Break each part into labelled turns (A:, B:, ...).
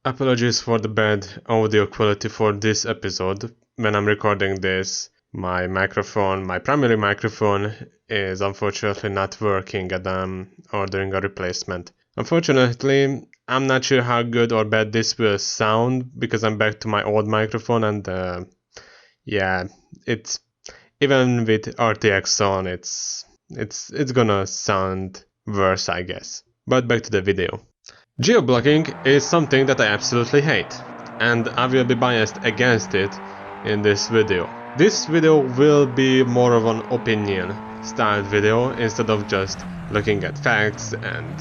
A: Apologies for the bad audio quality for this episode. When I'm recording this, my primary microphone, is unfortunately not working and I'm ordering a replacement. Unfortunately, I'm not sure how good or bad this will sound because I'm back to my old microphone and it's even with RTX on, it's gonna sound worse, I guess. But back to the video. Geo-blocking is something that I absolutely hate, and I will be biased against it in this video. This video will be more of an opinion styled video instead of just looking at facts and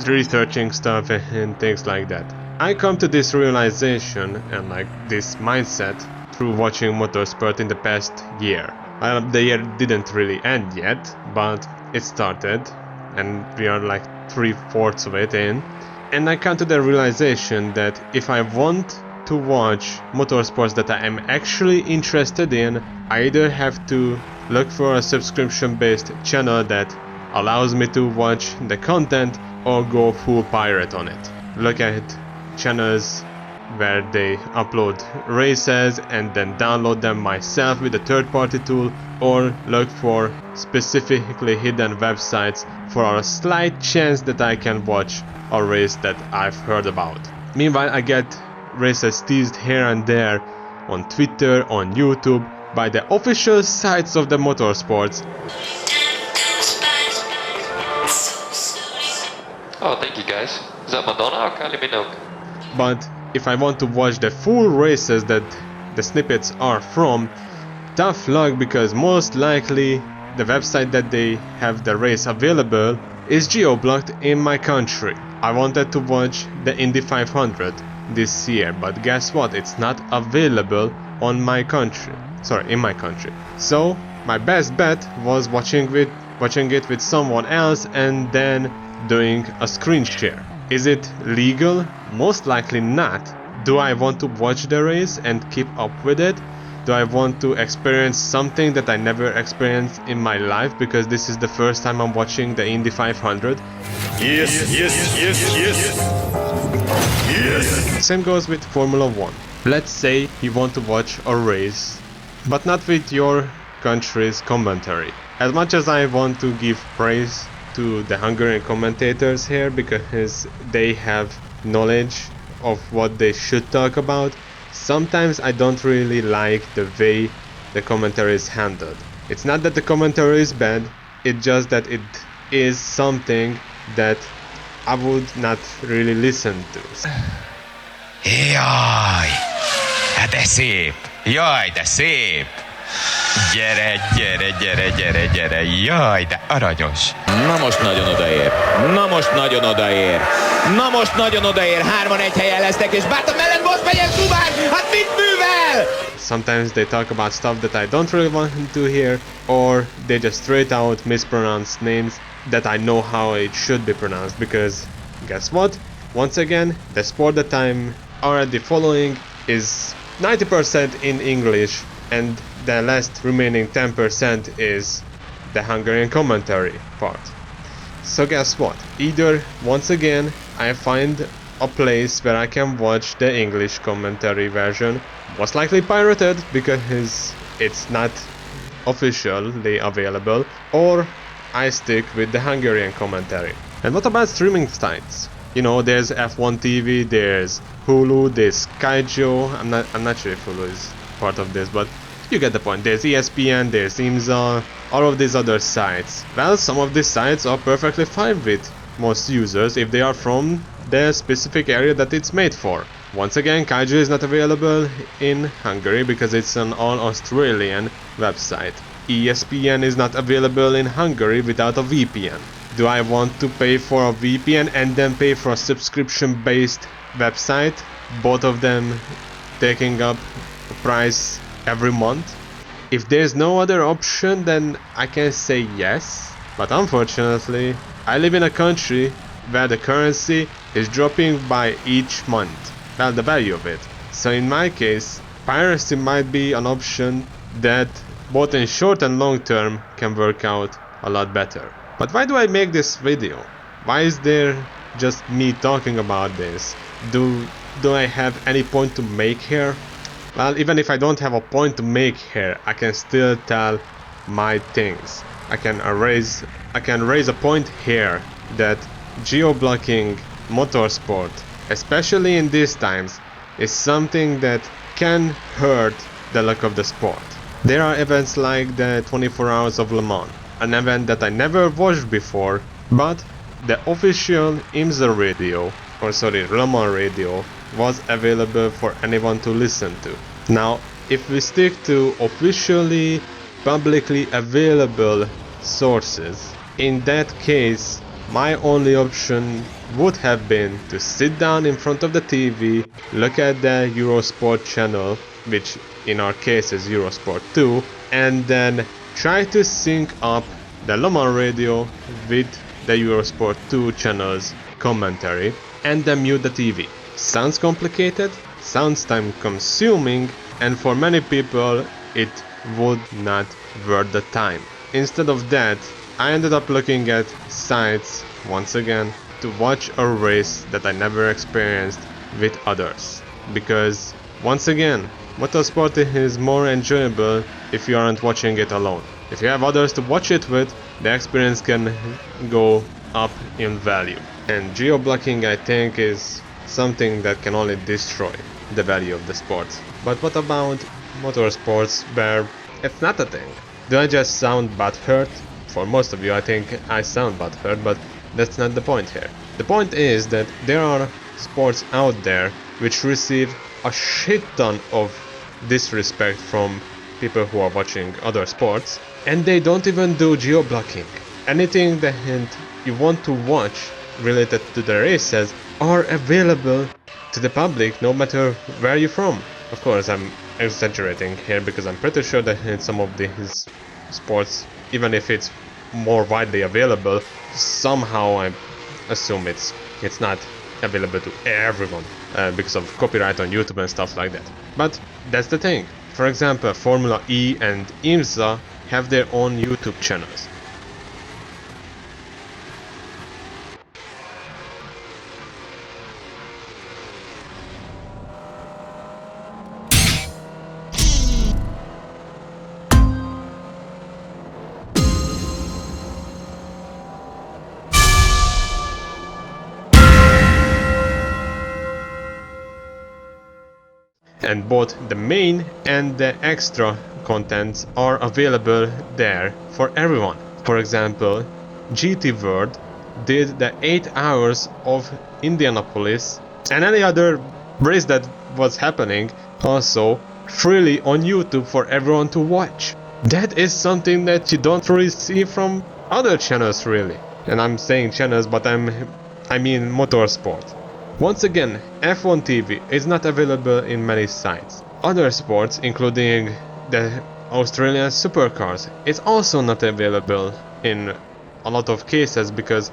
A: researching stuff and things like that. I come to this realization and this mindset through watching Motorsport in the past year. The year didn't really end yet, but it started and we are like 3/4 of it in. And I come to the realization that if I want to watch motorsports that I am actually interested in, I either have to look for a subscription-based channel that allows me to watch the content or go full pirate on it. Look at channels where they upload races and then download them myself with a third-party tool, or look for specifically hidden websites for a slight chance that I can watch a race that I've heard about. Meanwhile, I get races teased here and there on Twitter, on YouTube, by the official sites of the motorsports.
B: Oh, thank you guys. Is that Madonna or Kylie Minogue?
A: But if I want to watch the full races that the snippets are from, tough luck, because most likely the website that they have the race available is geo-blocked in my country. I wanted to watch the Indy 500 this year, but guess what? It's not available in my country. So my best bet was watching it with someone else and then doing a screen share. Is it legal? Most likely not. Do I want to watch the race and keep up with it? Do I want to experience something that I never experienced in my life because this is the first time I'm watching the Indy 500? Yes. Same goes with Formula 1. Let's say you want to watch a race, but not with your country's commentary. As much as I want to give praise to the Hungarian commentators here because they have knowledge of what they should talk about, sometimes I don't really like the way the commentary is handled. It's not that the commentary is bad, it's just that it is something that I would not really listen to.
C: Jaj, hát de szép! Jaj, de szép! Gyere, gyere, gyere, gyere, gyere! Jaj, de aranyos!
D: Na most nagyon odaér! Na most nagyon odaér! Na most nagyon odaér! Hárman egy helyen lesznek, és Báta mellett most megyen Subán! Hát mit művel?
A: Sometimes they talk about stuff that I don't really want to hear, or they just straight out mispronounce names that I know how it should be pronounced, because guess what? Once again, the sport that I'm already following is 90% in English, and the last remaining 10% is the Hungarian commentary part. So guess what? Either, once again, I find a place where I can watch the English commentary version, most likely pirated because it's not officially available, or I stick with the Hungarian commentary. And what about streaming sites? You know, there's F1 TV, there's Hulu, there's Geo. I'm not sure if Hulu is part of this, but you get the point. There's ESPN, there's IMSA, all of these other sites. Well, some of these sites are perfectly fine with most users if they are from the specific area that it's made for. Once again, Geo is not available in Hungary because it's an all-Australian website. ESPN is not available in Hungary without a VPN. Do I want to pay for a VPN and then pay for a subscription-based website? Both of them taking up a price every month? If there's no other option, then I can say yes. But unfortunately, I live in a country where the currency is dropping by each month. Well, the value of it. So in my case, piracy might be an option that both in short and long term can work out a lot better. But why do I make this video? Why is there just me talking about this? Do do I have any point to make here? Well, even if I don't have a point to make here, I can still tell my things. I can raise a point here that geo-blocking motorsport, especially in these times, is something that can hurt the luck of the sport. There are events like the 24 Hours of Le Mans, an event that I never watched before, but the official IMSA radio, Le Mans radio, was available for anyone to listen to. Now, if we stick to officially, publicly available sources, in that case, my only option would have been to sit down in front of the TV, look at the Eurosport channel, which in our case is Eurosport 2, and then try to sync up the Le Mans radio with the Eurosport 2 channel's commentary, and then mute the TV. Sounds complicated, sounds time consuming, and for many people it would not worth the time. Instead of that, I ended up looking at sites once again to watch a race that I never experienced with others. Because once again, motorsport is more enjoyable if you aren't watching it alone. If you have others to watch it with, the experience can go up in value. And geo-blocking, I think, is something that can only destroy the value of the sport. But what about motorsports where it's not a thing? Do I just sound butthurt? For most of you, I think I sound butthurt, but that's not the point here. The point is that there are sports out there which receive a shit ton of disrespect from people who are watching other sports, and they don't even do geo-blocking. Anything that you want to watch related to the races are available to the public no matter where you're from. Of course, I'm exaggerating here because I'm pretty sure that in some of these sports, even if it's more widely available, somehow I assume it's not available to everyone because of copyright on YouTube and stuff like that. But that's the thing. For example, Formula E and IMSA have their own YouTube channels. And both the main and the extra contents are available there for everyone. For example, GT World did the 8 hours of Indianapolis and any other race that was happening also freely on YouTube for everyone to watch. That is something that you don't really see from other channels really. And I'm saying channels, but I mean motorsport. Once again, F1 TV is not available in many sites. Other sports, including the Australian supercars, is also not available in a lot of cases because,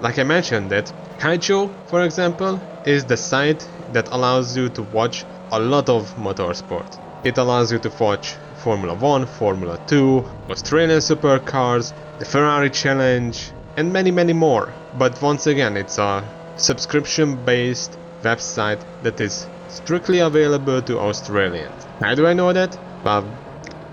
A: like I mentioned, that Kaicho, for example, is the site that allows you to watch a lot of motorsport. It allows you to watch Formula 1, Formula 2, Australian supercars, the Ferrari Challenge, and many more. But once again, it's a subscription-based website that is strictly available to Australians. How do I know that? Well,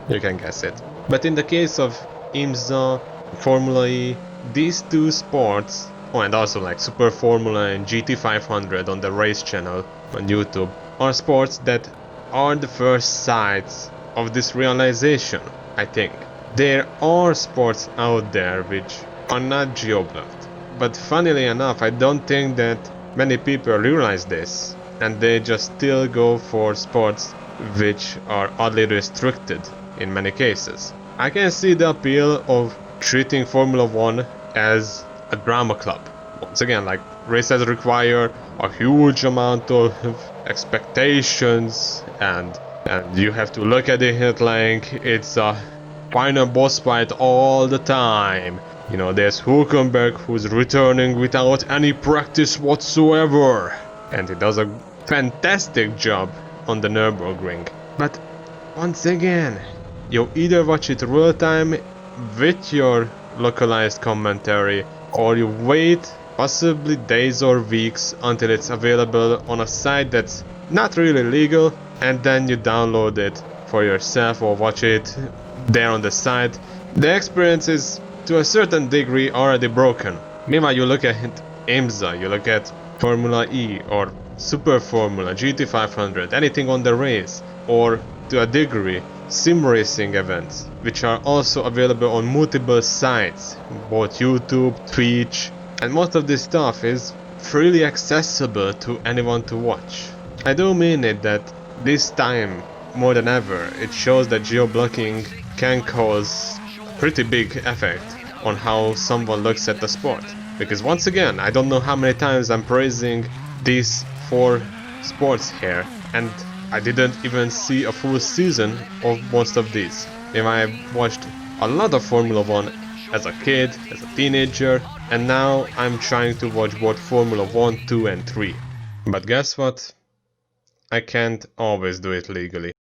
A: you can guess it. But in the case of IMSA, Formula E, these two sports, oh, and also like Super Formula and GT500 on the race channel on YouTube, are sports that are the first sides of this realization, I think. There are sports out there which are not geo-blocked. But funnily enough, I don't think that many people realize this, and they just still go for sports which are oddly restricted in many cases. I can see the appeal of treating Formula 1 as a drama club. Once again, like races require a huge amount of expectations, and you have to look at it like it's a final boss fight all the time. You know, there's Hulkenberg who's returning without any practice whatsoever, and he does a fantastic job on the Nürburgring. But once again, you either watch it real time with your localized commentary, or you wait possibly days or weeks until it's available on a site that's not really legal, and then you download it for yourself or watch it there on the site. The experience is to a certain degree already broken. Meanwhile, you look at IMSA, you look at Formula E or Super Formula, GT500, anything on the race, or to a degree sim racing events, which are also available on multiple sites, both YouTube, Twitch, and most of this stuff is freely accessible to anyone to watch. I do mean it that this time, more than ever, it shows that geo-blocking can cause a pretty big effect on how someone looks at the sport. Because once again, I don't know how many times I'm praising these 4 sports here, and I didn't even see a full season of most of these. I watched a lot of Formula 1 as a kid, as a teenager, and now I'm trying to watch both Formula 1, 2 and 3. But guess what? I can't always do it legally.